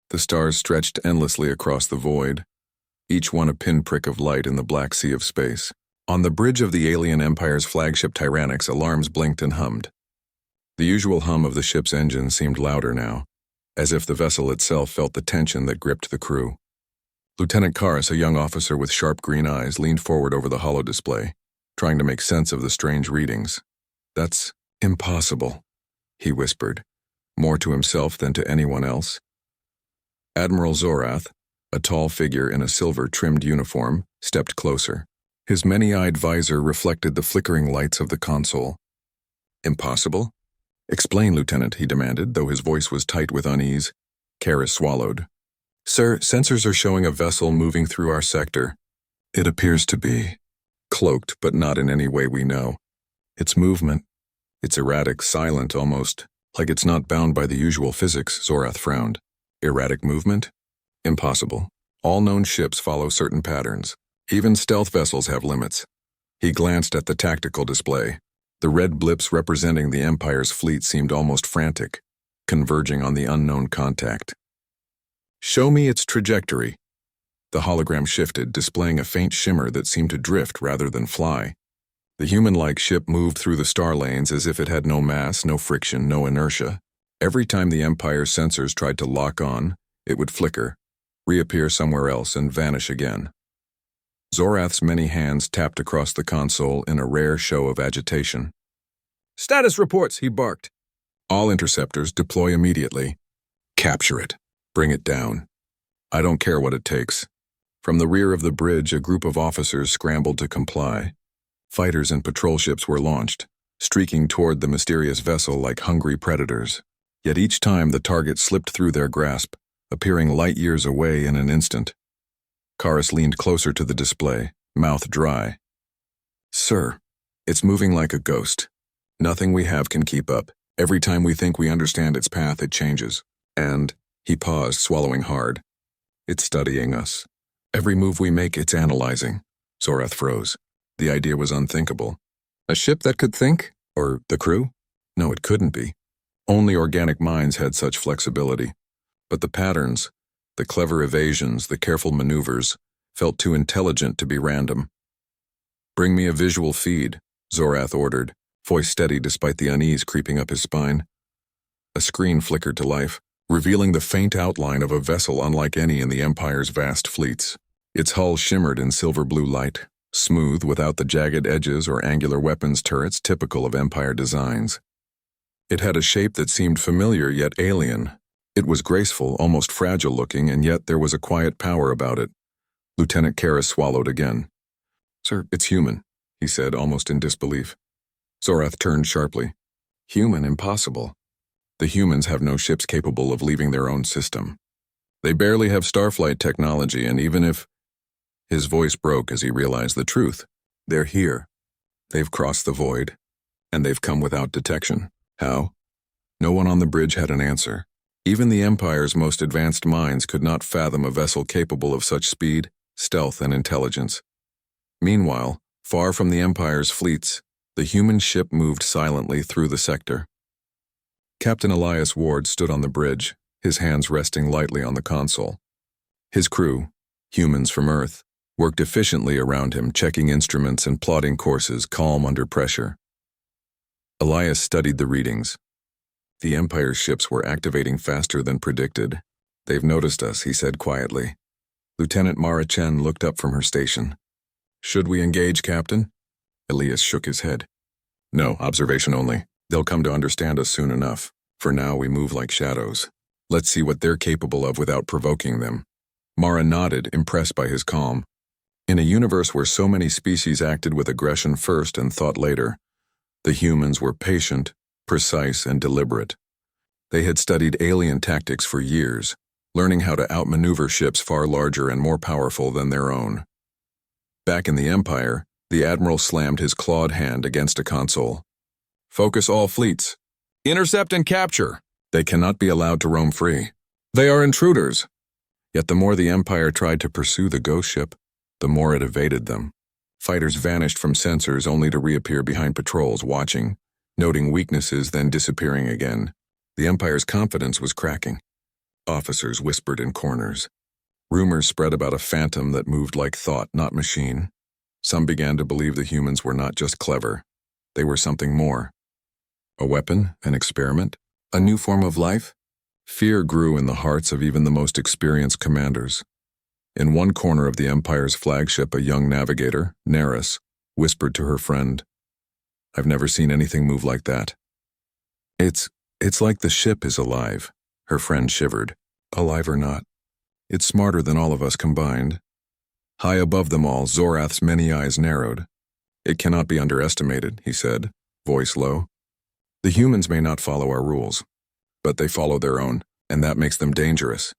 The stars stretched endlessly across the void, each one a pinprick of light in the black sea of space. On the bridge of the alien empire's flagship Tyrannix, alarms blinked and hummed. The usual hum of the ship's engine seemed louder now, as if the vessel itself felt the tension that gripped the crew. Lieutenant Karis, a young officer with sharp green eyes, leaned forward over the holodisplay, trying to make sense of the strange readings. "That's impossible," he whispered, more to himself than to anyone else. Admiral Zorath, a tall figure in a silver-trimmed uniform, stepped closer. His many-eyed visor reflected the flickering lights of the console. "Impossible? Explain, Lieutenant," he demanded, though his voice was tight with unease. Karis swallowed. "Sir, sensors are showing a vessel moving through our sector. It appears to be cloaked, but not in any way we know. Its movement, it's erratic, silent almost, like it's not bound by the usual physics," Zorath frowned. "Erratic movement? Impossible. All known ships follow certain patterns. Even stealth vessels have limits." He glanced at the tactical display. The red blips representing the Empire's fleet seemed almost frantic, converging on the unknown contact. "Show me its trajectory." The hologram shifted, displaying a faint shimmer that seemed to drift rather than fly. The human-like ship moved through the star lanes as if it had no mass, no friction, no inertia. Every time the Empire's sensors tried to lock on, it would flicker, reappear somewhere else, and vanish again. Zorath's many hands tapped across the console in a rare show of agitation. "Status reports," he barked. "All interceptors deploy immediately. Capture it. Bring it down. I don't care what it takes." From the rear of the bridge, a group of officers scrambled to comply. Fighters and patrol ships were launched, streaking toward the mysterious vessel like hungry predators. Yet each time the target slipped through their grasp, appearing light years away in an instant. Karis leaned closer to the display, mouth dry. "Sir, it's moving like a ghost. Nothing we have can keep up. Every time we think we understand its path, it changes. And," he paused, swallowing hard, "it's studying us. Every move we make, it's analyzing." Zorath froze. The idea was unthinkable. A ship that could think? Or the crew? No, it couldn't be. Only organic minds had such flexibility. But the patterns, the clever evasions, the careful maneuvers, felt too intelligent to be random. "Bring me a visual feed," Zorath ordered, voice steady despite the unease creeping up his spine. A screen flickered to life, revealing the faint outline of a vessel unlike any in the Empire's vast fleets. Its hull shimmered in silver-blue light, smooth without the jagged edges or angular weapons turrets typical of Empire designs. It had a shape that seemed familiar yet alien. It was graceful, almost fragile-looking, and yet there was a quiet power about it. Lieutenant Karis swallowed again. "Sir, it's human," he said, almost in disbelief. Zorath turned sharply. "Human? Impossible. The humans have no ships capable of leaving their own system. They barely have starflight technology, and even if—" His voice broke as he realized the truth. "They're here. They've crossed the void, and they've come without detection. How?" No one on the bridge had an answer. Even the Empire's most advanced minds could not fathom a vessel capable of such speed, stealth, and intelligence. Meanwhile, far from the Empire's fleets, the human ship moved silently through the sector. Captain Elias Ward stood on the bridge, his hands resting lightly on the console. His crew, humans from Earth, worked efficiently around him, checking instruments and plotting courses, calm under pressure. Elias studied the readings. The Empire's ships were activating faster than predicted. "They've noticed us," he said quietly. Lieutenant Mara Chen looked up from her station. "Should we engage, Captain?" Elias shook his head. "No, observation only. They'll come to understand us soon enough. For now, we move like shadows. Let's see what they're capable of without provoking them." Mara nodded, impressed by his calm. In a universe where so many species acted with aggression first and thought later, the humans were patient, precise, and deliberate. They had studied alien tactics for years, learning how to outmaneuver ships far larger and more powerful than their own. Back in the Empire, the Admiral slammed his clawed hand against a console. "Focus all fleets. Intercept and capture. They cannot be allowed to roam free. They are intruders." Yet the more the Empire tried to pursue the ghost ship, the more it evaded them. Fighters vanished from sensors only to reappear behind patrols, watching, noting weaknesses, then disappearing again. The Empire's confidence was cracking. Officers whispered in corners. Rumors spread about a phantom that moved like thought, not machine. Some began to believe the humans were not just clever. They were something more. A weapon, an experiment, a new form of life? Fear grew in the hearts of even the most experienced commanders. In one corner of the Empire's flagship, a young navigator, Neris, whispered to her friend, "I've never seen anything move like that." It's like the ship is alive," her friend shivered. "Alive or not, it's smarter than all of us combined." High above them all, Zorath's many eyes narrowed. "It cannot be underestimated," he said, voice low. "The humans may not follow our rules, but they follow their own, and that makes them dangerous."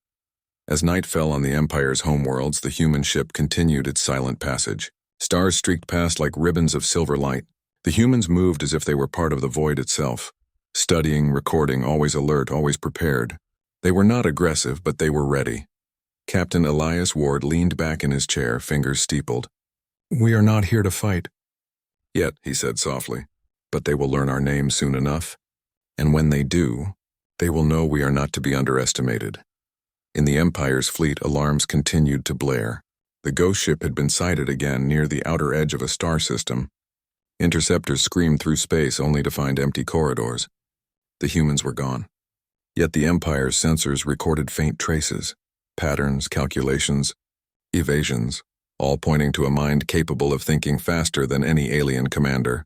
As night fell on the Empire's homeworlds, the human ship continued its silent passage. Stars streaked past like ribbons of silver light. The humans moved as if they were part of the void itself, studying, recording, always alert, always prepared. They were not aggressive, but they were ready. Captain Elias Ward leaned back in his chair, fingers steepled. "We are not here to fight." "Yet," he said softly, "but they will learn our names soon enough. And when they do, they will know we are not to be underestimated." In the Empire's fleet, alarms continued to blare. The ghost ship had been sighted again near the outer edge of a star system. Interceptors screamed through space only to find empty corridors. The humans were gone. Yet the Empire's sensors recorded faint traces, patterns, calculations, evasions, all pointing to a mind capable of thinking faster than any alien commander.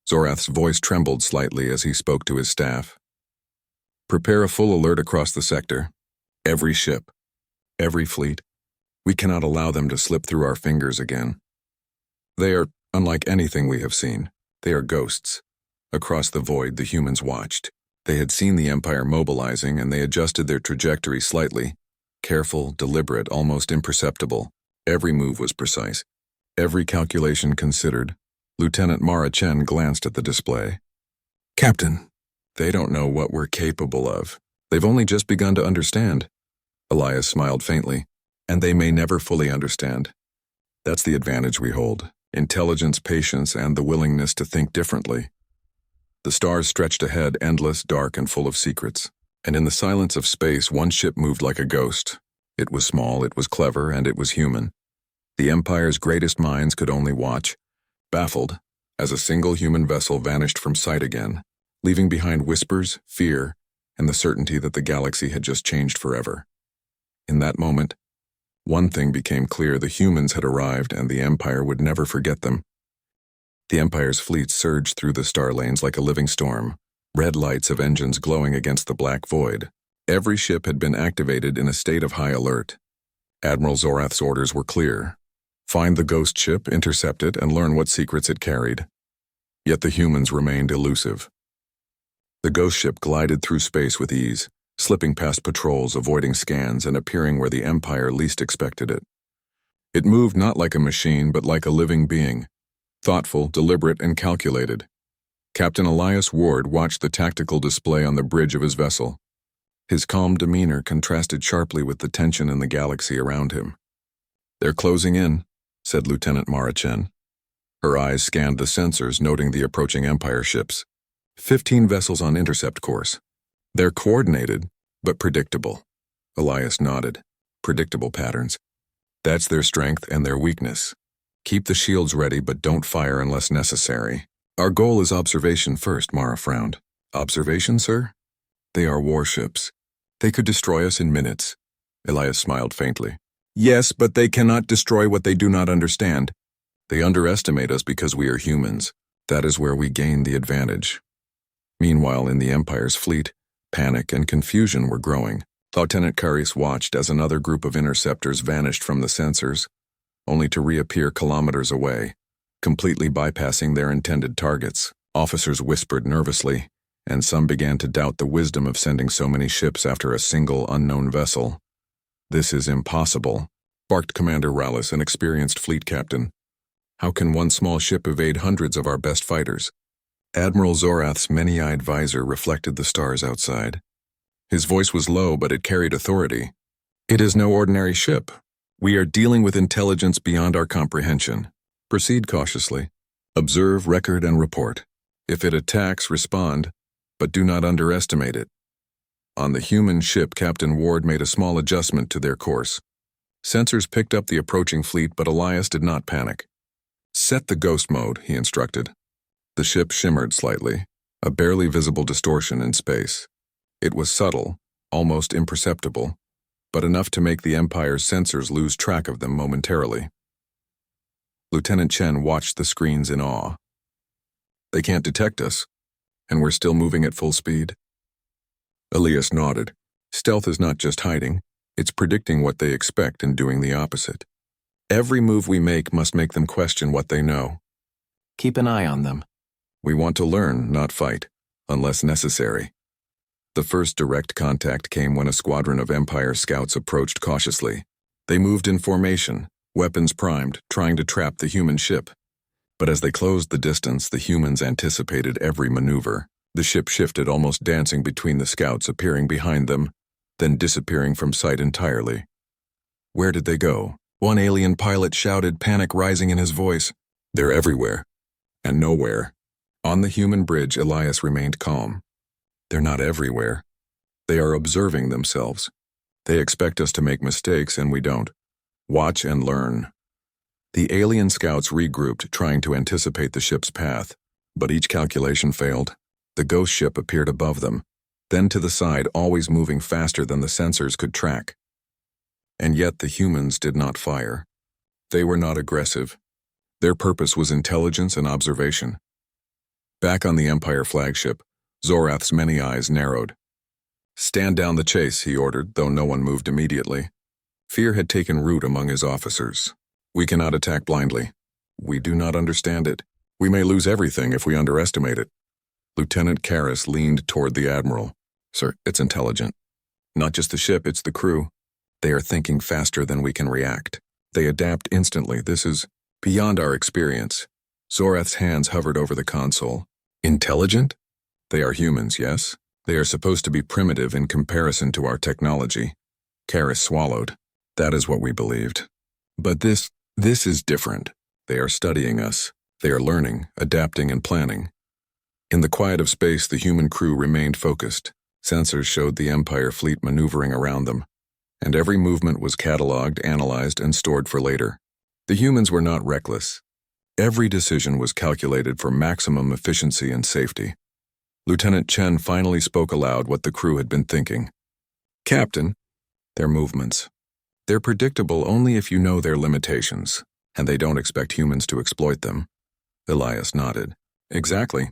Zorath's voice trembled slightly as he spoke to his staff. "Prepare a full alert across the sector. Every ship, every fleet. We cannot allow them to slip through our fingers again. They are unlike anything we have seen. They are ghosts." Across the void, the humans watched. They had seen the Empire mobilizing, and they adjusted their trajectory slightly. Careful, deliberate, almost imperceptible. Every move was precise. Every calculation considered. Lieutenant Mara Chen glanced at the display. "Captain, they don't know what we're capable of. They've only just begun to understand." Elias smiled faintly. "And they may never fully understand. That's the advantage we hold. Intelligence, patience, and the willingness to think differently." The stars stretched ahead, endless, dark, and full of secrets. And in the silence of space, one ship moved like a ghost. It was small, it was clever, and it was human. The Empire's greatest minds could only watch, baffled, as a single human vessel vanished from sight again, leaving behind whispers, fear, and the certainty that the galaxy had just changed forever. In that moment, one thing became clear: the humans had arrived, and the Empire would never forget them. The Empire's fleet surged through the star lanes like a living storm, red lights of engines glowing against the black void. Every ship had been activated in a state of high alert. Admiral Zorath's orders were clear: find the ghost ship, intercept it, and learn what secrets it carried. Yet the humans remained elusive. The ghost ship glided through space with ease, slipping past patrols, avoiding scans, and appearing where the Empire least expected it. It moved not like a machine, but like a living being, thoughtful, deliberate, and calculated. Captain Elias Ward watched the tactical display on the bridge of his vessel. His calm demeanor contrasted sharply with the tension in the galaxy around him. "They're closing in," said Lieutenant Mara Chen. Her eyes scanned the sensors, noting the approaching Empire ships. 15 vessels on intercept course. "They're coordinated, but predictable." Elias nodded. "Predictable patterns. That's their strength and their weakness. Keep the shields ready, but don't fire unless necessary." "Our goal is observation first," Mara frowned. "Observation, sir? They are warships. They could destroy us in minutes." Elias smiled faintly. "Yes, but they cannot destroy what they do not understand. They underestimate us because we are humans. That is where we gain the advantage." Meanwhile, in the Empire's fleet, panic and confusion were growing. Lieutenant Caris watched as another group of interceptors vanished from the sensors, only to reappear kilometers away, completely bypassing their intended targets. Officers whispered nervously, and some began to doubt the wisdom of sending so many ships after a single unknown vessel. "This is impossible," barked Commander Rallis, an experienced fleet captain. "How can one small ship evade hundreds of our best fighters?" Admiral Zorath's many-eyed visor reflected the stars outside. His voice was low, but it carried authority. "It is no ordinary ship. We are dealing with intelligence beyond our comprehension. Proceed cautiously. Observe, record, and report. If it attacks, respond, but do not underestimate it." On the human ship, Captain Ward made a small adjustment to their course. Sensors picked up the approaching fleet, but Elias did not panic. "Set the ghost mode," he instructed. The ship shimmered slightly, a barely visible distortion in space. It was subtle, almost imperceptible, but enough to make the Empire's sensors lose track of them momentarily. Lieutenant Chen watched the screens in awe. "They can't detect us, and we're still moving at full speed?" Elias nodded. "Stealth is not just hiding, it's predicting what they expect and doing the opposite. Every move we make must make them question what they know. Keep an eye on them. We want to learn, not fight, unless necessary." The first direct contact came when a squadron of Empire scouts approached cautiously. They moved in formation, weapons primed, trying to trap the human ship. But as they closed the distance, the humans anticipated every maneuver. The ship shifted, almost dancing between the scouts, appearing behind them, then disappearing from sight entirely. "Where did they go?" One alien pilot shouted, panic rising in his voice. "They're everywhere, and nowhere." On the human bridge, Elias remained calm. "They're not everywhere. They are observing themselves. They expect us to make mistakes, and we don't. Watch and learn." The alien scouts regrouped, trying to anticipate the ship's path, but each calculation failed. The ghost ship appeared above them, then to the side, always moving faster than the sensors could track. And yet the humans did not fire. They were not aggressive. Their purpose was intelligence and observation. Back on the Empire flagship, Zorath's many eyes narrowed. "Stand down the chase," he ordered, though no one moved immediately. Fear had taken root among his officers. "We cannot attack blindly. We do not understand it. We may lose everything if we underestimate it." Lieutenant Karras leaned toward the Admiral. "Sir, it's intelligent. Not just the ship, it's the crew. They are thinking faster than we can react. They adapt instantly. This is beyond our experience." Zorath's hands hovered over the console. "Intelligent? They are humans, yes? They are supposed to be primitive in comparison to our technology." Karras swallowed. "That is what we believed. But this is different. They are studying us. They are learning, adapting, and planning." In the quiet of space, the human crew remained focused. Sensors showed the Empire fleet maneuvering around them, and every movement was cataloged, analyzed, and stored for later. The humans were not reckless. Every decision was calculated for maximum efficiency and safety. Lieutenant Chen finally spoke aloud what the crew had been thinking. "Captain, their movements. They're predictable only if you know their limitations, and they don't expect humans to exploit them." Elias nodded. "Exactly.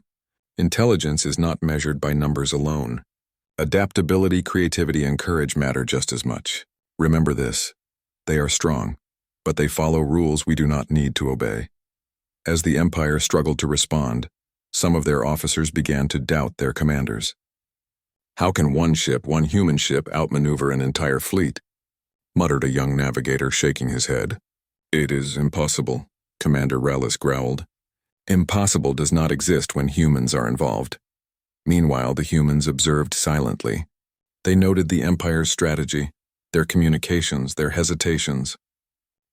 Intelligence is not measured by numbers alone. Adaptability, creativity, and courage matter just as much. Remember this. They are strong, but they follow rules we do not need to obey." As the Empire struggled to respond, some of their officers began to doubt their commanders. "How can one human ship, outmaneuver an entire fleet?" muttered a young navigator, shaking his head. "It is impossible," Commander Relis growled. "Impossible does not exist when humans are involved." Meanwhile, the humans observed silently. They noted the Empire's strategy, their communications, their hesitations.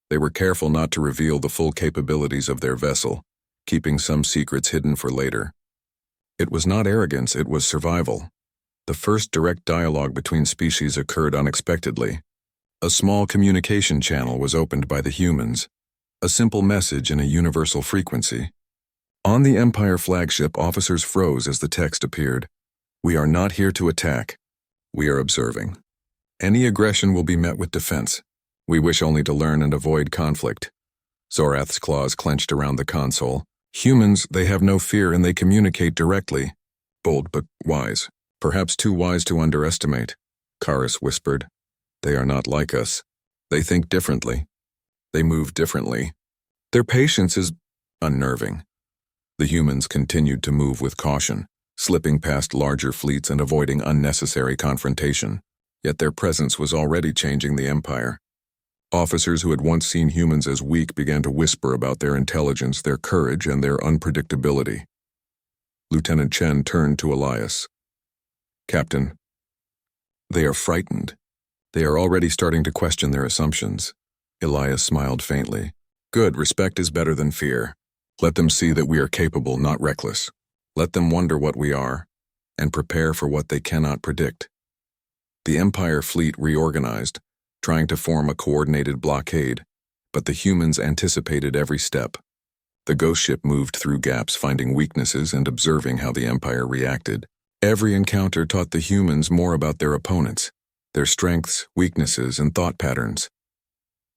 They were careful not to reveal the full capabilities of their vessel, keeping some secrets hidden for later. It was not arrogance, it was survival. The first direct dialogue between species occurred unexpectedly. A small communication channel was opened by the humans, a simple message in a universal frequency. On the Empire flagship, officers froze as the text appeared. "We are not here to attack. We are observing. Any aggression will be met with defense. We wish only to learn and avoid conflict." Zorath's claws clenched around the console. "Humans, they have no fear and they communicate directly. Bold but wise. Perhaps too wise to underestimate," Karras whispered. "They are not like us. They think differently. They move differently. Their patience is unnerving." The humans continued to move with caution, slipping past larger fleets and avoiding unnecessary confrontation. Yet their presence was already changing the Empire. Officers who had once seen humans as weak began to whisper about their intelligence, their courage, and their unpredictability. Lieutenant Chen turned to Elias. "Captain, they are frightened. They are already starting to question their assumptions." Elias smiled faintly. "Good, respect is better than fear. Let them see that we are capable, not reckless. Let them wonder what we are, and prepare for what they cannot predict." The Empire fleet reorganized, trying to form a coordinated blockade, but the humans anticipated every step. The ghost ship moved through gaps, finding weaknesses and observing how the Empire reacted. Every encounter taught the humans more about their opponents, their strengths, weaknesses, and thought patterns.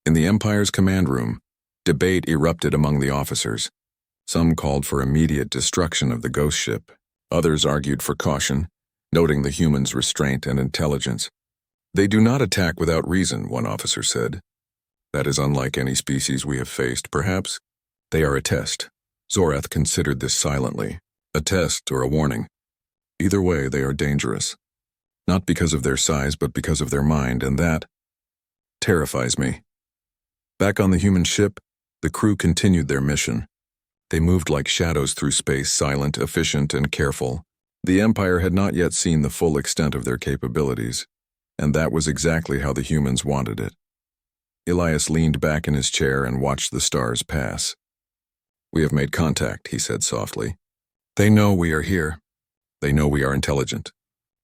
In the Empire's command room, debate erupted among the officers. Some called for immediate destruction of the ghost ship. Others argued for caution, noting the humans' restraint and intelligence. "They do not attack without reason," one officer said. "That is unlike any species we have faced, perhaps. They are a test." Zorath considered this silently. A test or a warning. Either way, they are dangerous. Not because of their size, but because of their mind, and that terrifies me. Back on the human ship, the crew continued their mission. They moved like shadows through space, silent, efficient, and careful. The Empire had not yet seen the full extent of their capabilities, and that was exactly how the humans wanted it. Elias leaned back in his chair and watched the stars pass. "We have made contact," he said softly. "They know we are here. They know we are intelligent.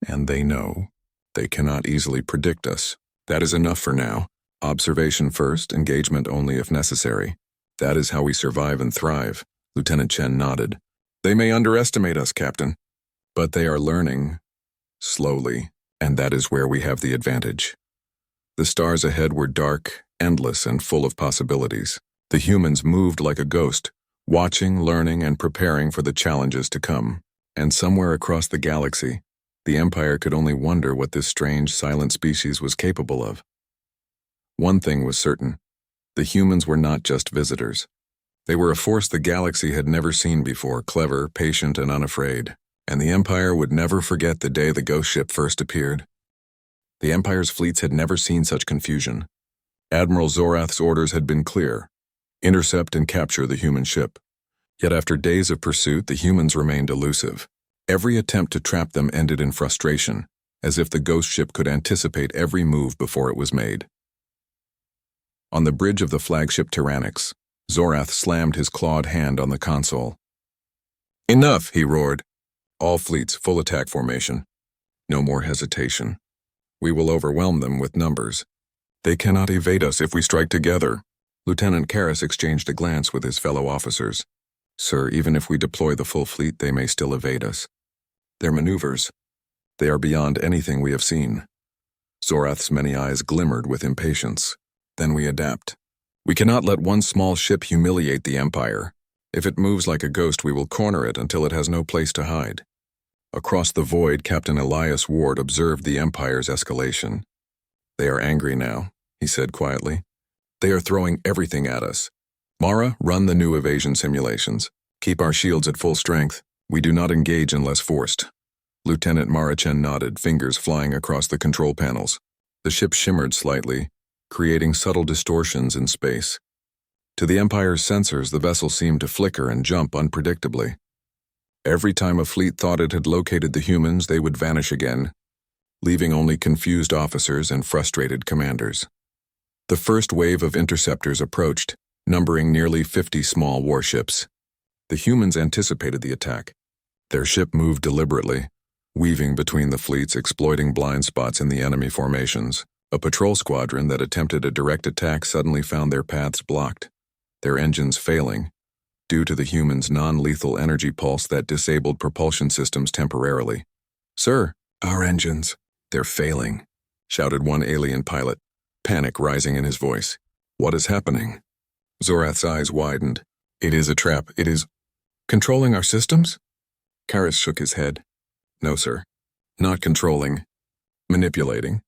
And they know they cannot easily predict us. That is enough for now. Observation first, engagement only if necessary. That is how we survive and thrive." Lieutenant Chen nodded. "They may underestimate us, Captain, but they are learning slowly, and that is where we have the advantage." The stars ahead were dark, endless, and full of possibilities. The humans moved like a ghost, watching, learning, and preparing for the challenges to come. And somewhere across the galaxy, the Empire could only wonder what this strange, silent species was capable of. One thing was certain: the humans were not just visitors. They were a force the galaxy had never seen before, clever, patient, and unafraid. And the Empire would never forget the day the ghost ship first appeared. The Empire's fleets had never seen such confusion. Admiral Zorath's orders had been clear: intercept and capture the human ship. Yet after days of pursuit, the humans remained elusive. Every attempt to trap them ended in frustration, as if the ghost ship could anticipate every move before it was made. On the bridge of the flagship Terranix, Zorath slammed his clawed hand on the console. "Enough," he roared. "All fleets, full attack formation. No more hesitation. We will overwhelm them with numbers. They cannot evade us if we strike together." Lieutenant Karras exchanged a glance with his fellow officers. "Sir, even if we deploy the full fleet, they may still evade us. Their maneuvers, they are beyond anything we have seen." Zorath's many eyes glimmered with impatience. "Then we adapt. We cannot let one small ship humiliate the Empire. If it moves like a ghost, we will corner it until it has no place to hide." Across the void, Captain Elias Ward observed the Empire's escalation. "They are angry now," he said quietly. "They are throwing everything at us. Mara, run the new evasion simulations. Keep our shields at full strength. We do not engage unless forced." Lieutenant Mara Chen nodded, fingers flying across the control panels. The ship shimmered slightly, creating subtle distortions in space. To the Empire's sensors, the vessel seemed to flicker and jump unpredictably. Every time a fleet thought it had located the humans, they would vanish again, leaving only confused officers and frustrated commanders. The first wave of interceptors approached, numbering nearly 50 small warships. The humans anticipated the attack. Their ship moved deliberately, weaving between the fleets, exploiting blind spots in the enemy formations. A patrol squadron that attempted a direct attack suddenly found their paths blocked, their engines failing, due to the humans' non-lethal energy pulse that disabled propulsion systems temporarily. "Sir, our engines, they're failing," shouted one alien pilot, panic rising in his voice. "What is happening?" Zorath's eyes widened. "It is a trap. It is controlling our systems?" Karras shook his head. "No, sir. Not controlling. Manipulating.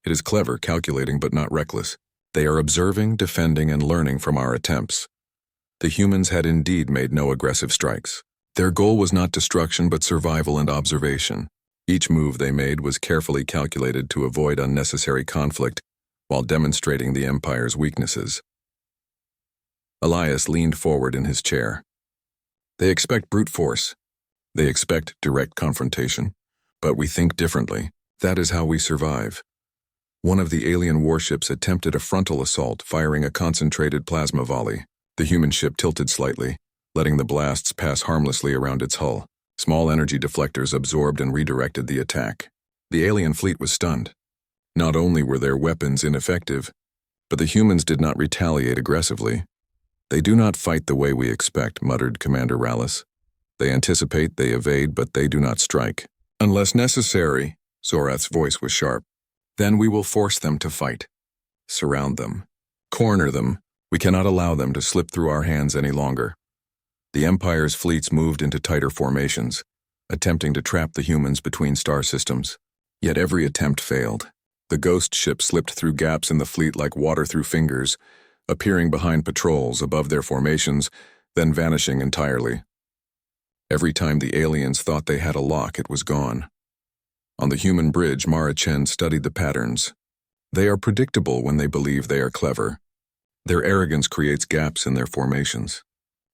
It is clever, calculating, but not reckless. They are observing, defending, and learning from our attempts." The humans had indeed made no aggressive strikes. Their goal was not destruction, but survival and observation. Each move they made was carefully calculated to avoid unnecessary conflict while demonstrating the Empire's weaknesses. Elias leaned forward in his chair. "They expect brute force. They expect direct confrontation. But we think differently. That is how we survive." One of the alien warships attempted a frontal assault, firing a concentrated plasma volley. The human ship tilted slightly, letting the blasts pass harmlessly around its hull. Small energy deflectors absorbed and redirected the attack. The alien fleet was stunned. Not only were their weapons ineffective, but the humans did not retaliate aggressively. "They do not fight the way we expect," muttered Commander Rallis. "They anticipate, they evade, but they do not strike. Unless necessary," Zorath's voice was sharp, "then we will force them to fight. Surround them. Corner them. We cannot allow them to slip through our hands any longer." The Empire's fleets moved into tighter formations, attempting to trap the humans between star systems. Yet every attempt failed. The ghost ship slipped through gaps in the fleet like water through fingers, appearing behind patrols above their formations, then vanishing entirely. Every time the aliens thought they had a lock, it was gone. On the human bridge, Mara Chen studied the patterns. They are predictable when they believe they are clever. Their arrogance creates gaps in their formations.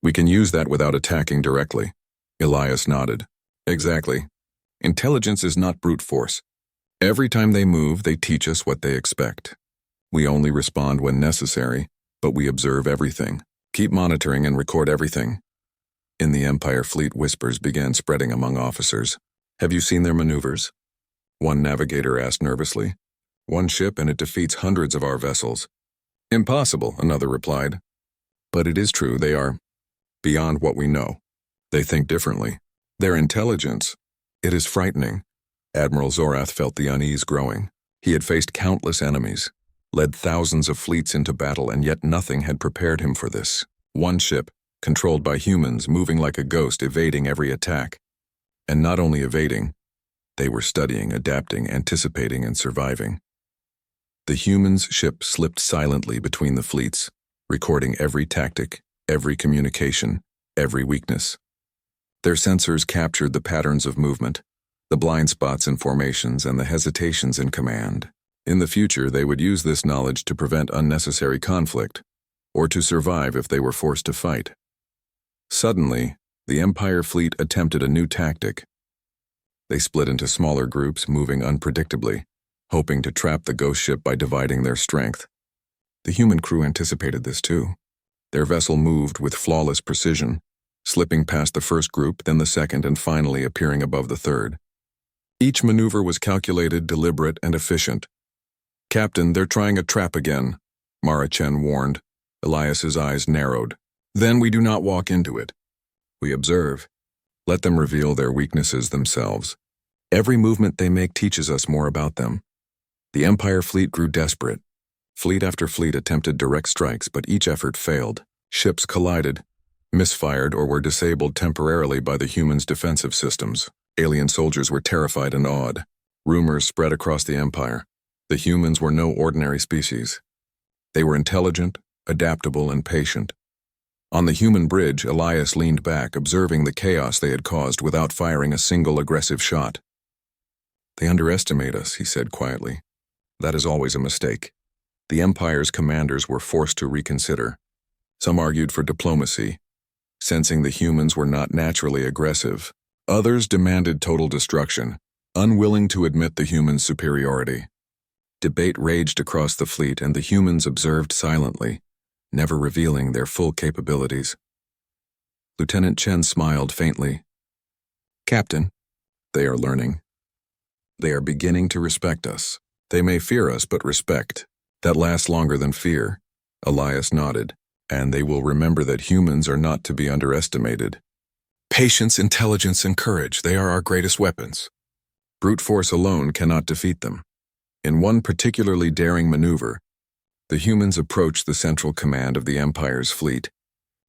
"We can use that without attacking directly." Elias nodded. "Exactly. Intelligence is not brute force. Every time they move, they teach us what they expect. We only respond when necessary, but we observe everything. Keep monitoring and record everything." In the Empire fleet, whispers began spreading among officers. "Have you seen their maneuvers?" One navigator asked nervously. "One ship and it defeats hundreds of our vessels." "Impossible," another replied. "But it is true, they are beyond what we know. They think differently. Their intelligence, it is frightening." Admiral Zorath felt the unease growing. He had faced countless enemies, led thousands of fleets into battle, and yet nothing had prepared him for this. One ship, controlled by humans, moving like a ghost, evading every attack. And not only evading, they were studying, adapting, anticipating, and surviving. The humans' ship slipped silently between the fleets, recording every tactic, every communication, every weakness. Their sensors captured the patterns of movement, the blind spots in formations, and the hesitations in command. In the future, they would use this knowledge to prevent unnecessary conflict, or to survive if they were forced to fight. Suddenly, the Empire fleet attempted a new tactic. They split into smaller groups, moving unpredictably, hoping to trap the ghost ship by dividing their strength. The human crew anticipated this too. Their vessel moved with flawless precision, slipping past the first group, then the second, and finally appearing above the third. Each maneuver was calculated, deliberate, and efficient. "Captain, they're trying a trap again," Mara Chen warned. Elias's eyes narrowed. "Then we do not walk into it. We observe. Let them reveal their weaknesses themselves. Every movement they make teaches us more about them." The Empire fleet grew desperate. Fleet after fleet attempted direct strikes, but each effort failed. Ships collided, misfired, or were disabled temporarily by the humans' defensive systems. Alien soldiers were terrified and awed. Rumors spread across the Empire. The humans were no ordinary species. They were intelligent, adaptable, and patient. On the human bridge, Elias leaned back, observing the chaos they had caused without firing a single aggressive shot. "They underestimate us," he said quietly. "That is always a mistake." The Empire's commanders were forced to reconsider. Some argued for diplomacy, sensing the humans were not naturally aggressive. Others demanded total destruction, unwilling to admit the humans' superiority. Debate raged across the fleet, and the humans observed silently, never revealing their full capabilities. Lieutenant Chen smiled faintly. "Captain, they are learning. They are beginning to respect us. They may fear us, but respect. That lasts longer than fear." Elias nodded. "And they will remember that humans are not to be underestimated. Patience, intelligence, and courage, they are our greatest weapons. Brute force alone cannot defeat them." In one particularly daring maneuver, the humans approached the central command of the Empire's fleet,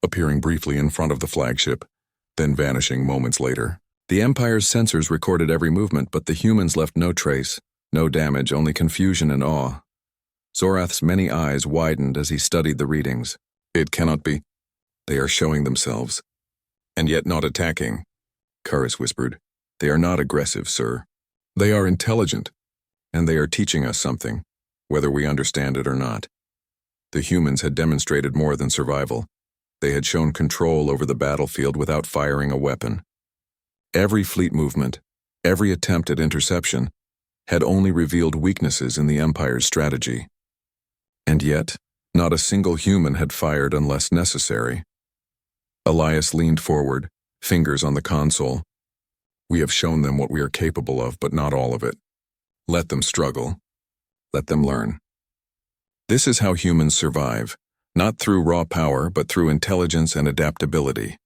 appearing briefly in front of the flagship, then vanishing moments later. The Empire's sensors recorded every movement, but the humans left no trace, no damage, only confusion and awe. Zorath's many eyes widened as he studied the readings. "It cannot be. They are showing themselves. And yet not attacking," Karis whispered. "They are not aggressive, sir. They are intelligent, and they are teaching us something, whether we understand it or not." The humans had demonstrated more than survival. They had shown control over the battlefield without firing a weapon. Every fleet movement, every attempt at interception, had only revealed weaknesses in the Empire's strategy. And yet, not a single human had fired unless necessary. Elias leaned forward, fingers on the console. "We have shown them what we are capable of, but not all of it. Let them struggle. Let them learn. This is how humans survive, not through raw power but through intelligence and adaptability.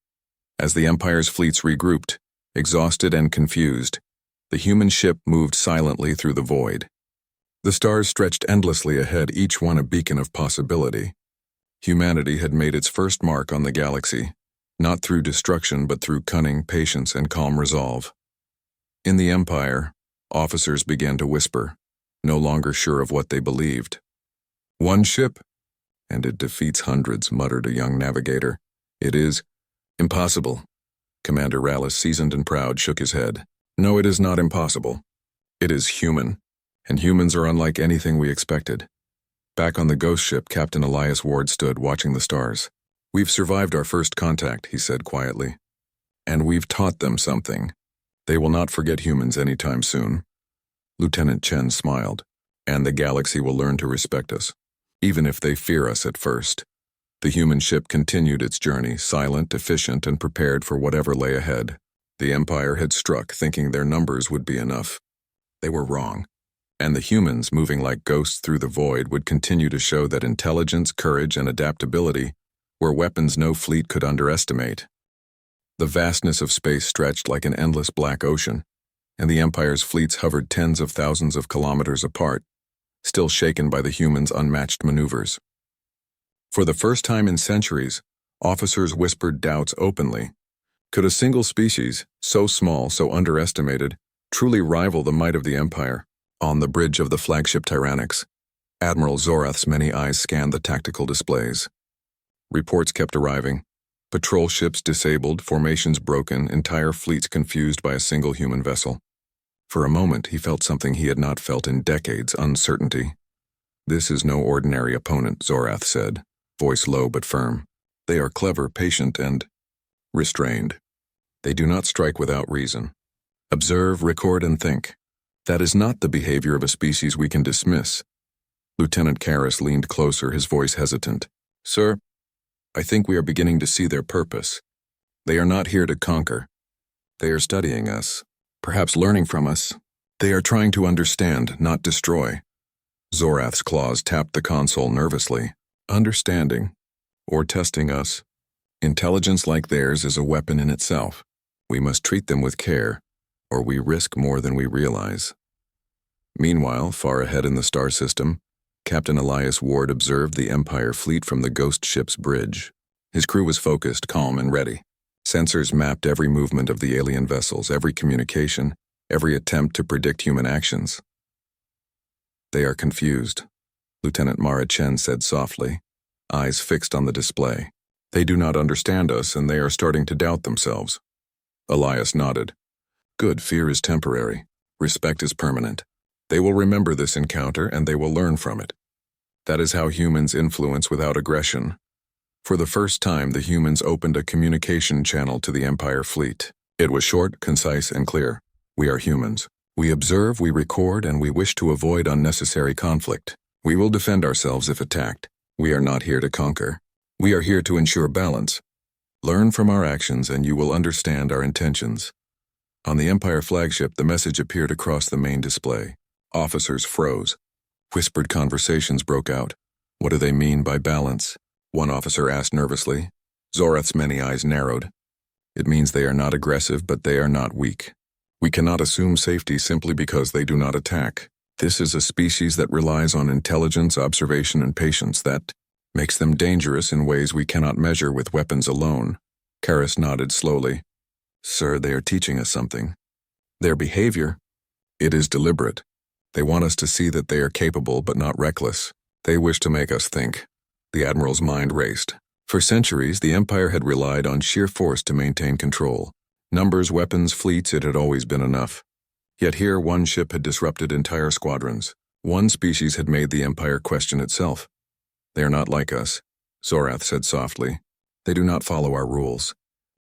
As the Empire's fleets regrouped, exhausted and confused, the human ship moved silently through the void. The stars stretched endlessly ahead, each one a beacon of possibility. Humanity had made its first mark on the galaxy, not through destruction but through cunning, patience, and calm resolve. In the Empire, officers began to whisper, no longer sure of what they believed. "One ship, and it defeats hundreds," muttered a young navigator. "It is impossible." Commander Rallis, seasoned and proud, shook his head. "No, it is not impossible. It is human, and humans are unlike anything we expected." Back on the ghost ship, Captain Elias Ward stood watching the stars. "We've survived our first contact," he said quietly. "And we've taught them something. They will not forget humans anytime soon." Lieutenant Chen smiled. "And the galaxy will learn to respect us, even if they fear us at first." The human ship continued its journey, silent, efficient, and prepared for whatever lay ahead. The Empire had struck, thinking their numbers would be enough. They were wrong. And the humans, moving like ghosts through the void, would continue to show that intelligence, courage, and adaptability were weapons no fleet could underestimate. The vastness of space stretched like an endless black ocean, and the Empire's fleets hovered tens of thousands of kilometers apart, still shaken by the humans' unmatched maneuvers. For the first time in centuries, officers whispered doubts openly. Could a single species, so small, so underestimated, truly rival the might of the Empire? On the bridge of the flagship Tyrannix, Admiral Zorath's many eyes scanned the tactical displays. Reports kept arriving. Patrol ships disabled, formations broken, entire fleets confused by a single human vessel. For a moment, he felt something he had not felt in decades: uncertainty. "This is no ordinary opponent," Zorath said, voice low but firm. "They are clever, patient, and restrained. They do not strike without reason. Observe, record, and think. That is not the behavior of a species we can dismiss." Lieutenant Karras leaned closer, his voice hesitant. "Sir, I think we are beginning to see their purpose. They are not here to conquer. They are studying us, perhaps learning from us. They are trying to understand, not destroy." Zorath's claws tapped the console nervously. "Understanding, or testing us. Intelligence like theirs is a weapon in itself. We must treat them with care, or we risk more than we realize." Meanwhile, far ahead in the star system, Captain Elias Ward observed the Empire fleet from the ghost ship's bridge. His crew was focused, calm, and ready. Sensors mapped every movement of the alien vessels, every communication, every attempt to predict human actions. "They are confused," Lieutenant Mara Chen said softly, eyes fixed on the display. "They do not understand us, and they are starting to doubt themselves." Elias nodded. "Good, fear is temporary. Respect is permanent. They will remember this encounter, and they will learn from it. That is how humans influence without aggression." For the first time, the humans opened a communication channel to the Empire fleet. It was short, concise, and clear. "We are humans. We observe, we record, and we wish to avoid unnecessary conflict. We will defend ourselves if attacked. We are not here to conquer. We are here to ensure balance. Learn from our actions, and you will understand our intentions." On the Empire flagship, the message appeared across the main display. Officers froze. Whispered conversations broke out. "What do they mean by balance?" one officer asked nervously. Zorath's many eyes narrowed. "It means they are not aggressive, but they are not weak. We cannot assume safety simply because they do not attack. This is a species that relies on intelligence, observation, and patience that makes them dangerous in ways we cannot measure with weapons alone." Karras nodded slowly. "Sir, they are teaching us something. Their behavior, it is deliberate. They want us to see that they are capable but not reckless. They wish to make us think." The Admiral's mind raced. For centuries, the Empire had relied on sheer force to maintain control. Numbers, weapons, fleets, it had always been enough. Yet here, one ship had disrupted entire squadrons. One species had made the Empire question itself. "They are not like us," Zorath said softly. "They do not follow our rules.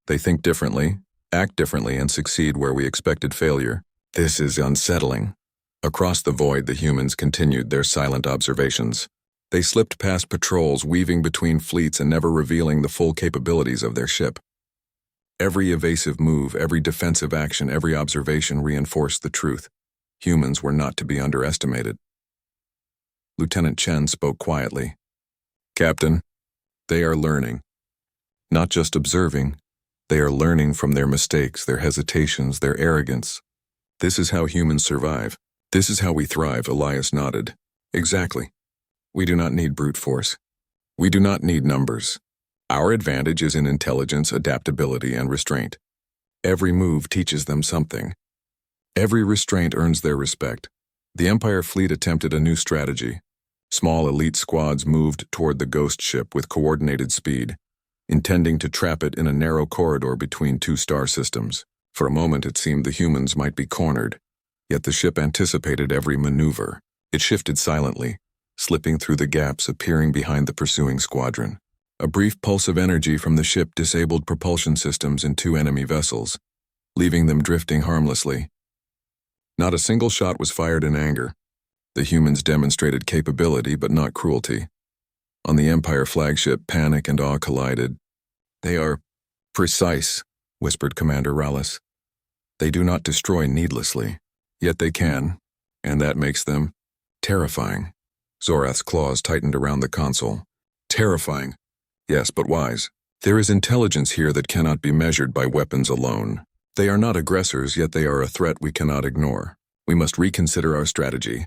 They think differently, act differently, and succeed where we expected failure. This is unsettling." Across the void, the humans continued their silent observations. They slipped past patrols, weaving between fleets and never revealing the full capabilities of their ship. Every evasive move, every defensive action, every observation reinforced the truth. Humans were not to be underestimated. Lieutenant Chen spoke quietly. Captain, they are learning. Not just observing, they are learning from their mistakes, their hesitations, their arrogance. This is how humans survive. This is how we thrive, Elias nodded. Exactly. We do not need brute force. We do not need numbers. Our advantage is in intelligence, adaptability, and restraint. Every move teaches them something. Every restraint earns their respect. The Empire fleet attempted a new strategy. Small elite squads moved toward the ghost ship with coordinated speed, intending to trap it in a narrow corridor between two star systems. For a moment it seemed the humans might be cornered, yet the ship anticipated every maneuver. It shifted silently, slipping through the gaps, appearing behind the pursuing squadron. A brief pulse of energy from the ship disabled propulsion systems in two enemy vessels, leaving them drifting harmlessly. Not a single shot was fired in anger. The humans demonstrated capability but not cruelty. On the Empire flagship, panic and awe collided. They are precise, whispered Commander Rallis. They do not destroy needlessly, yet they can, and that makes them terrifying. Zorath's claws tightened around the console. Terrifying. Yes, but wise. There is intelligence here that cannot be measured by weapons alone. They are not aggressors, yet they are a threat we cannot ignore. We must reconsider our strategy.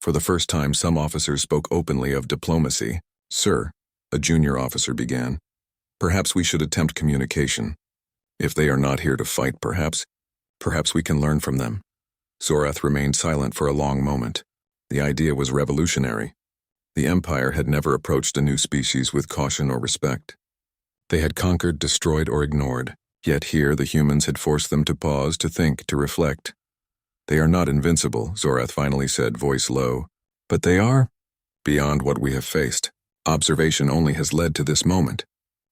For the first time, some officers spoke openly of diplomacy. Sir, a junior officer began, perhaps we should attempt communication. If they are not here to fight, perhaps we can learn from them. Zorath remained silent for a long moment. The idea was revolutionary. The Empire had never approached a new species with caution or respect. They had conquered, destroyed, or ignored. Yet here the humans had forced them to pause, to think, to reflect. They are not invincible, Zorath finally said, voice low. But they are beyond what we have faced. Observation only has led to this moment.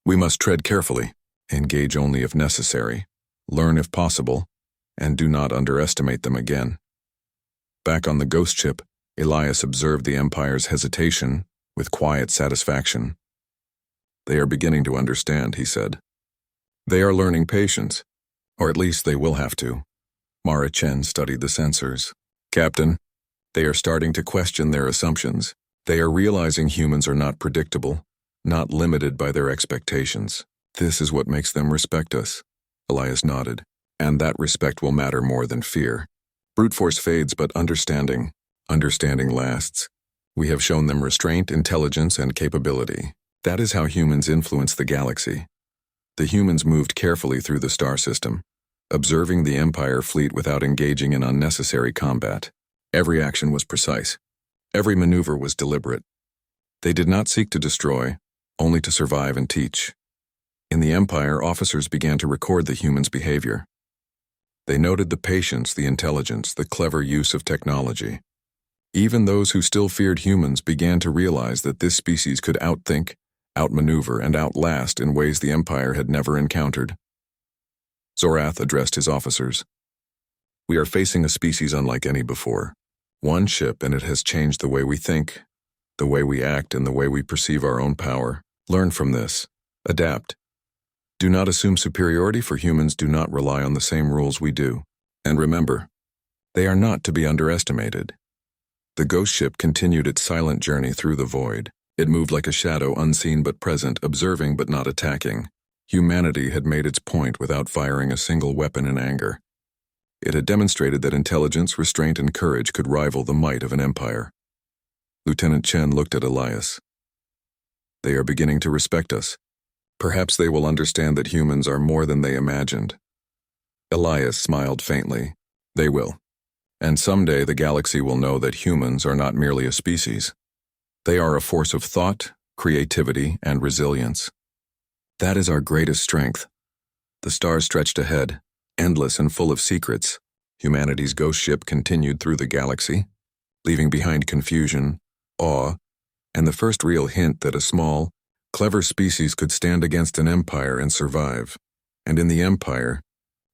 We must tread carefully, engage only if necessary, learn if possible, and do not underestimate them again. Back on the ghost ship, Elias observed the Empire's hesitation with quiet satisfaction. They are beginning to understand, he said. They are learning patience, or at least they will have to. Mara Chen studied the sensors. Captain, they are starting to question their assumptions. They are realizing humans are not predictable, not limited by their expectations. This is what makes them respect us. Elias nodded. And that respect will matter more than fear. Brute force fades, but understanding lasts. We have shown them restraint, intelligence, and capability. That is how humans influence the galaxy. The humans moved carefully through the star system, observing the Empire fleet without engaging in unnecessary combat. Every action was precise. Every maneuver was deliberate. They did not seek to destroy, only to survive and teach. In the Empire, officers began to record the humans' behavior. They noted the patience, the intelligence, the clever use of technology. Even those who still feared humans began to realize that this species could outthink, outmaneuver, and outlast in ways the Empire had never encountered. Zorath addressed his officers. We are facing a species unlike any before. One ship, and it has changed the way we think, the way we act, and the way we perceive our own power. Learn from this. Adapt. Do not assume superiority, for humans do not rely on the same rules we do. And remember, they are not to be underestimated. The ghost ship continued its silent journey through the void. It moved like a shadow, unseen but present, observing but not attacking. Humanity had made its point without firing a single weapon in anger. It had demonstrated that intelligence, restraint, and courage could rival the might of an empire. Lieutenant Chen looked at Elias. They are beginning to respect us. Perhaps they will understand that humans are more than they imagined. Elias smiled faintly. They will. And someday the galaxy will know that humans are not merely a species. They are a force of thought, creativity, and resilience. That is our greatest strength. The stars stretched ahead, endless and full of secrets. Humanity's ghost ship continued through the galaxy, leaving behind confusion, awe, and the first real hint that a small, clever species could stand against an empire and survive. And in the empire,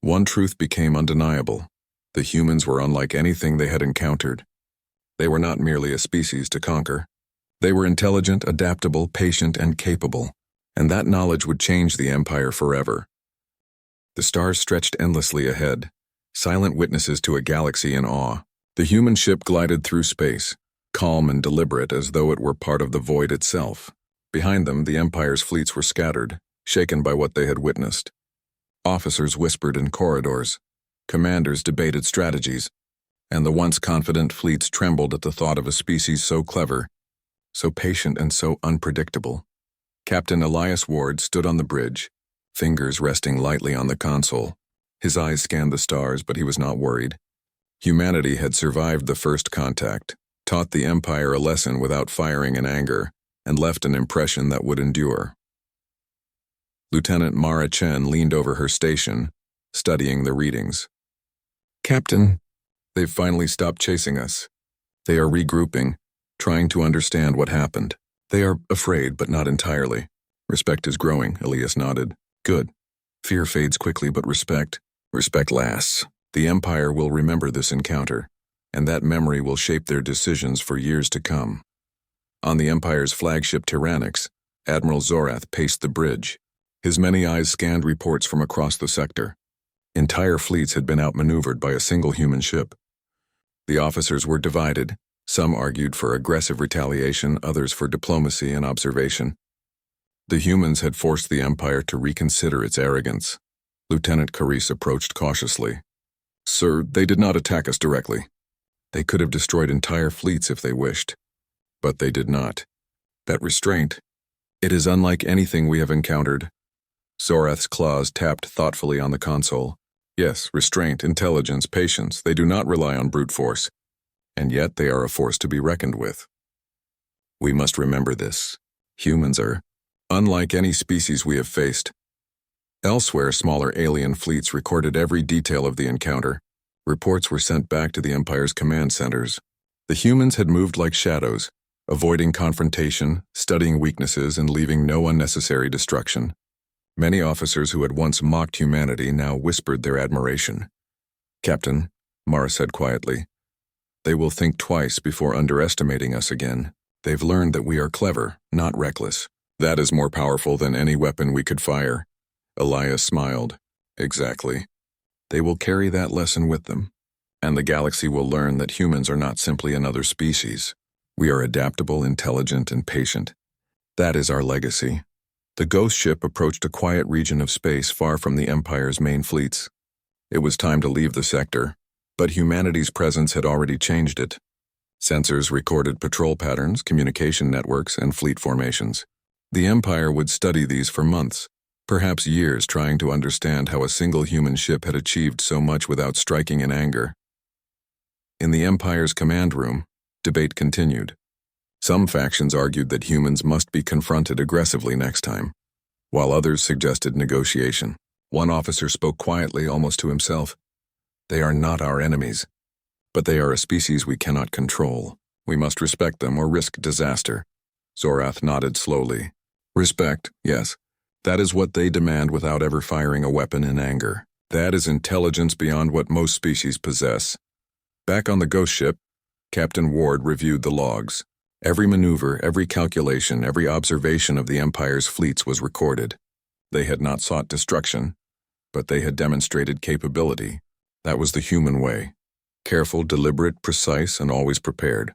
one truth became undeniable. The humans were unlike anything they had encountered. They were not merely a species to conquer. They were intelligent, adaptable, patient, and capable, and that knowledge would change the empire forever. The stars stretched endlessly ahead, silent witnesses to a galaxy in awe. The human ship glided through space, calm and deliberate as though it were part of the void itself. Behind them, the Empire's fleets were scattered, shaken by what they had witnessed. Officers whispered in corridors, commanders debated strategies, and the once confident fleets trembled at the thought of a species so clever, so patient and so unpredictable. Captain Elias Ward stood on the bridge, fingers resting lightly on the console. His eyes scanned the stars, but he was not worried. Humanity had survived the first contact, taught the Empire a lesson without firing in anger, and left an impression that would endure. Lieutenant Mara Chen leaned over her station, studying the readings. "Captain, they've finally stopped chasing us. They are regrouping, trying to understand what happened. They are afraid, but not entirely. Respect is growing," Elias nodded. "Good. Fear fades quickly, but respect lasts. The Empire will remember this encounter, and that memory will shape their decisions for years to come." On the Empire's flagship Terranix, Admiral Zorath paced the bridge. His many eyes scanned reports from across the sector. Entire fleets had been outmaneuvered by a single human ship. The officers were divided. Some argued for aggressive retaliation, others for diplomacy and observation. The humans had forced the Empire to reconsider its arrogance. Lieutenant Carice approached cautiously. "Sir, they did not attack us directly. They could have destroyed entire fleets if they wished. But they did not. That restraint, it is unlike anything we have encountered." Zorath's claws tapped thoughtfully on the console. "Yes, restraint, intelligence, patience, they do not rely on brute force. And yet they are a force to be reckoned with. We must remember this. Humans are unlike any species we have faced." Elsewhere, smaller alien fleets recorded every detail of the encounter. Reports were sent back to the Empire's command centers. The humans had moved like shadows, avoiding confrontation, studying weaknesses, and leaving no unnecessary destruction. Many officers who had once mocked humanity now whispered their admiration. "Captain," Mara said quietly, "they will think twice before underestimating us again. They've learned that we are clever, not reckless. That is more powerful than any weapon we could fire." Elias smiled. "Exactly. They will carry that lesson with them, and the galaxy will learn that humans are not simply another species. We are adaptable, intelligent, and patient. That is our legacy." The ghost ship approached a quiet region of space far from the Empire's main fleets. It was time to leave the sector, but humanity's presence had already changed it. Sensors recorded patrol patterns, communication networks, and fleet formations. The Empire would study these for months, perhaps years, trying to understand how a single human ship had achieved so much without striking in anger. In the Empire's command room, debate continued. Some factions argued that humans must be confronted aggressively next time, while others suggested negotiation. One officer spoke quietly, almost to himself. "They are not our enemies, but they are a species we cannot control. We must respect them or risk disaster." Zorath nodded slowly. "Respect, yes. That is what they demand without ever firing a weapon in anger. That is intelligence beyond what most species possess." Back on the ghost ship, Captain Ward reviewed the logs. Every maneuver, every calculation, every observation of the Empire's fleets was recorded. They had not sought destruction, but they had demonstrated capability. That was the human way. Careful, deliberate, precise, and always prepared.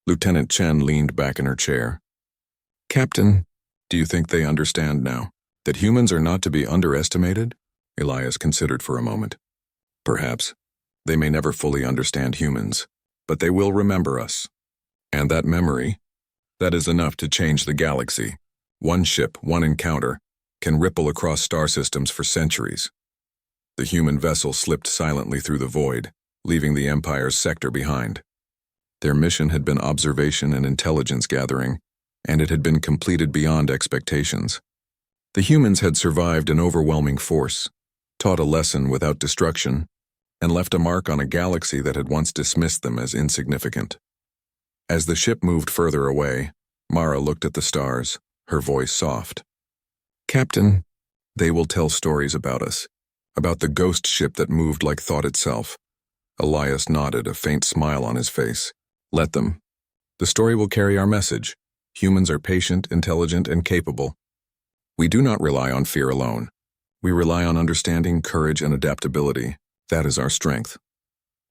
Lieutenant Chen leaned back in her chair. "Captain, do you think they understand now that humans are not to be underestimated?" Elias considered for a moment. "Perhaps. They may never fully understand humans, but they will remember us. And that memory, that is enough to change the galaxy. One ship, one encounter, can ripple across star systems for centuries." The human vessel slipped silently through the void, leaving the Empire's sector behind. Their mission had been observation and intelligence gathering, and it had been completed beyond expectations. The humans had survived an overwhelming force, taught a lesson without destruction, and left a mark on a galaxy that had once dismissed them as insignificant. As the ship moved further away, Mara looked at the stars, her voice soft. "Captain, they will tell stories about us, about the ghost ship that moved like thought itself." Elias nodded, a faint smile on his face. "Let them. The story will carry our message. Humans are patient, intelligent, and capable. We do not rely on fear alone. We rely on understanding, courage, and adaptability. That is our strength."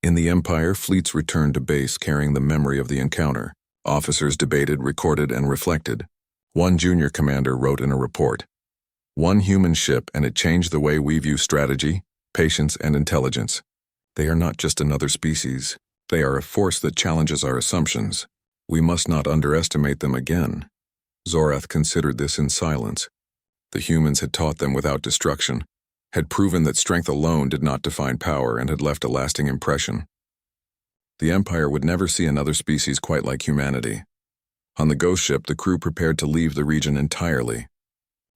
In the Empire, fleets returned to base carrying the memory of the encounter. Officers debated, recorded, and reflected. One junior commander wrote in a report, "One human ship, and it changed the way we view strategy, patience, and intelligence. They are not just another species. They are a force that challenges our assumptions. We must not underestimate them again." Zorath considered this in silence. The humans had taught them without destruction, had proven that strength alone did not define power, and had left a lasting impression. The Empire would never see another species quite like humanity. On the ghost ship, the crew prepared to leave the region entirely.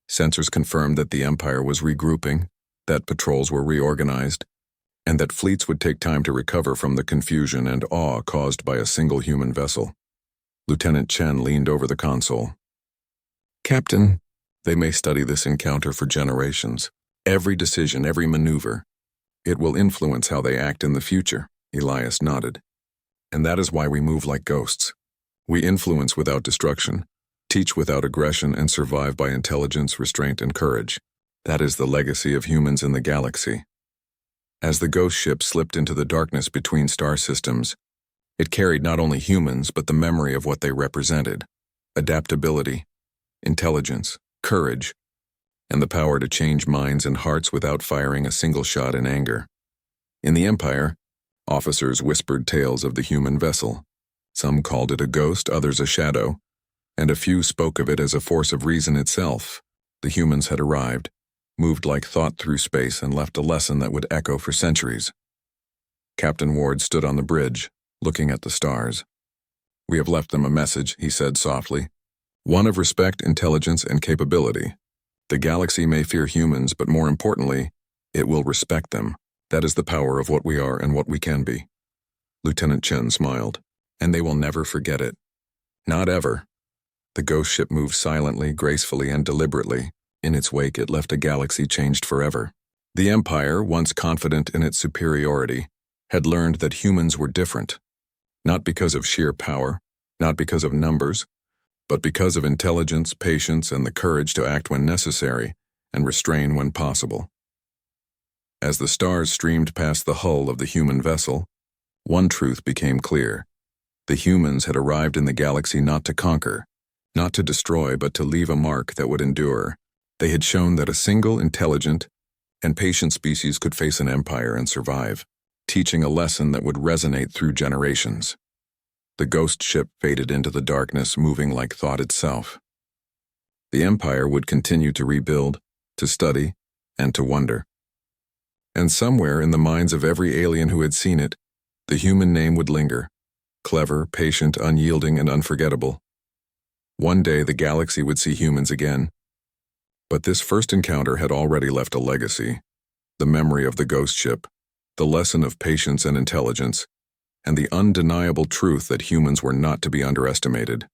Sensors confirmed that the Empire was regrouping, that patrols were reorganized, and that fleets would take time to recover from the confusion and awe caused by a single human vessel. Lieutenant Chen leaned over the console. "Captain, they may study this encounter for generations. Every decision, every maneuver. It will influence how they act in the future," Elias nodded. "And that is why we move like ghosts. We influence without destruction, teach without aggression, and survive by intelligence, restraint, and courage. That is the legacy of humans in the galaxy." As the ghost ship slipped into the darkness between star systems, it carried not only humans but the memory of what they represented: adaptability, intelligence, courage, and the power to change minds and hearts without firing a single shot in anger. In the Empire, officers whispered tales of the human vessel. Some called it a ghost, others a shadow, and a few spoke of it as a force of reason itself. The humans had arrived, moved like thought through space, and left a lesson that would echo for centuries. Captain Ward stood on the bridge, looking at the stars. "We have left them a message," he said softly. "One of respect, intelligence, and capability. The galaxy may fear humans, but more importantly, it will respect them. That is the power of what we are and what we can be." Lieutenant Chen smiled. "And they will never forget it. Not ever." The ghost ship moved silently, gracefully, and deliberately. In its wake, it left a galaxy changed forever. The Empire, once confident in its superiority, had learned that humans were different. Not because of sheer power, not because of numbers, but because of intelligence, patience, and the courage to act when necessary and restrain when possible. As the stars streamed past the hull of the human vessel, one truth became clear. The humans had arrived in the galaxy not to conquer, not to destroy, but to leave a mark that would endure. They had shown that a single, intelligent, and patient species could face an empire and survive, teaching a lesson that would resonate through generations. The ghost ship faded into the darkness, moving like thought itself. The Empire would continue to rebuild, to study, and to wonder. And somewhere in the minds of every alien who had seen it, the human name would linger, clever, patient, unyielding, and unforgettable. One day the galaxy would see humans again. But this first encounter had already left a legacy: the memory of the ghost ship, the lesson of patience and intelligence, and the undeniable truth that humans were not to be underestimated.